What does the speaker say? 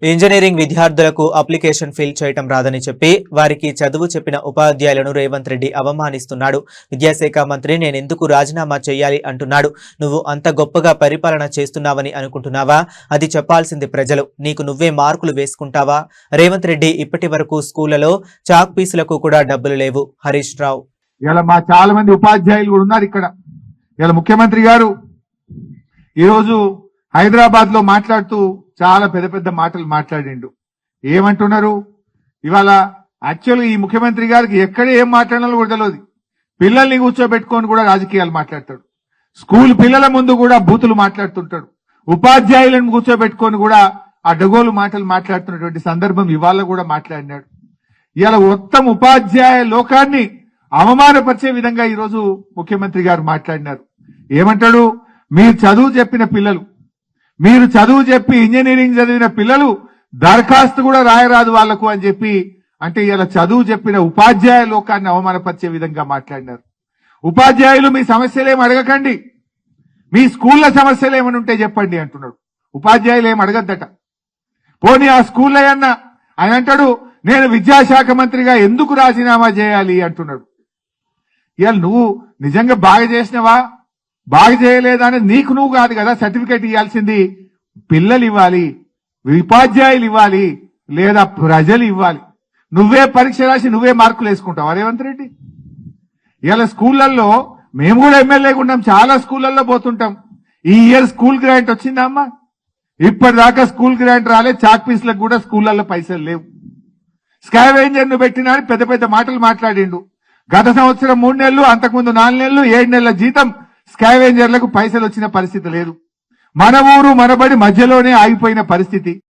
Engineering విద్యార్థులకు application fill చేయటం రాదని చెప్పి వారికి చదువు చెప్పిన ఉపాధ్యాయులను రేవంత్ రెడ్డి అవమానిస్తున్నాడు. విద్యాశాఖ మంత్రి నేనెందుకు రాజీనామా చేయాలి అంటున్నాడు. నువ్వు అంత గొప్పగా పరిపాలన చేస్తున్నావని అనుకుంటున్నావా? అది చెప్పాల్సింది ప్రజలు. నీకు నువ్వే మార్కులు వేసుకుంటావా? రేవంత్ రెడ్డి ఇప్పటి వరకు స్కూళ్లలో చాక్ పీసులకు కూడా డబ్బులు లేవు. హరీష్ రావు ఇలా మా చాలా మంది ఉపాధ్యాయులు కూడా ఉన్నారు ఇక్కడ. ఇలా ముఖ్యమంత్రి గారు ఈరోజు హైదరాబాద్ లో మాట్లాడుతూ చాలా పెద్ద పెద్ద మాటలు మాట్లాడిండు. ఏమంటున్నారు? ఇవాళ యాక్చువల్గా ఈ ముఖ్యమంత్రి గారికి ఎక్కడ ఏం మాట్లాడాలో కూడా తెలియదు. పిల్లల్ని కూర్చోబెట్టుకొని కూడా రాజకీయాలు మాట్లాడతాడు. స్కూల్ పిల్లల ముందు కూడా బూతులు మాట్లాడుతుంటాడు. ఉపాధ్యాయులను కూర్చోబెట్టుకొని కూడా అడ్డగోలు మాటలు మాట్లాడుతున్నటువంటి సందర్భం ఇవాళ కూడా మాట్లాడినాడు. ఇవాళ మొత్తం ఉపాధ్యాయ లోకాన్ని అవమానపరిచే విధంగా ఈరోజు ముఖ్యమంత్రి గారు మాట్లాడినారు. ఏమంటాడు? మీరు చదువు చెప్పిన పిల్లలు, మీరు చదువు చెప్పి ఇంజనీరింగ్ చదివిన పిల్లలు దరఖాస్తు కూడా రాయరాదు వాళ్లకు అని చెప్పి అంటే ఇలా చదువు చెప్పిన ఉపాధ్యాయ లోకాన్ని అవమానపరిచే విధంగా మాట్లాడినారు. ఉపాధ్యాయులు మీ సమస్యలేం అడగకండి, మీ స్కూళ్ల సమస్యలు ఏమని ఉంటే చెప్పండి అంటున్నాడు. ఉపాధ్యాయులు ఏం అడగద్దట. పోనీ ఆ స్కూల్లో అన్న ఆయన అంటాడు నేను విద్యాశాఖ మంత్రిగా ఎందుకు రాజీనామా చేయాలి అంటున్నాడు. ఇవాళ నువ్వు నిజంగా బాగా చేసినవా బాగా చేయలేదా అని నీకు నువ్వు కాదు కదా సర్టిఫికేట్ ఇవ్వాల్సింది. పిల్లలు ఇవ్వాలి, ఉపాధ్యాయులు ఇవ్వాలి, లేదా ప్రజలు ఇవ్వాలి. నువ్వే పరీక్ష రాసి నువ్వే మార్కులు వేసుకుంటావు రేవంత్ రెడ్డి. ఇలా స్కూళ్లలో మేము కూడా ఎమ్మెల్యేగా ఉన్నాం, చాలా స్కూళ్లలో పోతుంటాం. ఈ ఇయర్ స్కూల్ గ్రాంట్ వచ్చిందా అమ్మా? ఇప్పటిదాకా స్కూల్ గ్రాంట్ రాలే. చాక్ పీసులకు కూడా స్కూళ్లలో పైసలు లేవు. స్కావెంజర్ ను పెట్టినా అని పెద్ద పెద్ద మాటలు మాట్లాడిండు. గత సంవత్సరం 3 నెలలు, అంతకుముందు 4 నెలలు, 7 నెలల జీతం స్కావెంజర్లకు పైసలు వచ్చిన పరిస్థితి లేదు. మన ఊరు మనబడి మధ్యలోనే ఆగిపోయిన పరిస్థితి.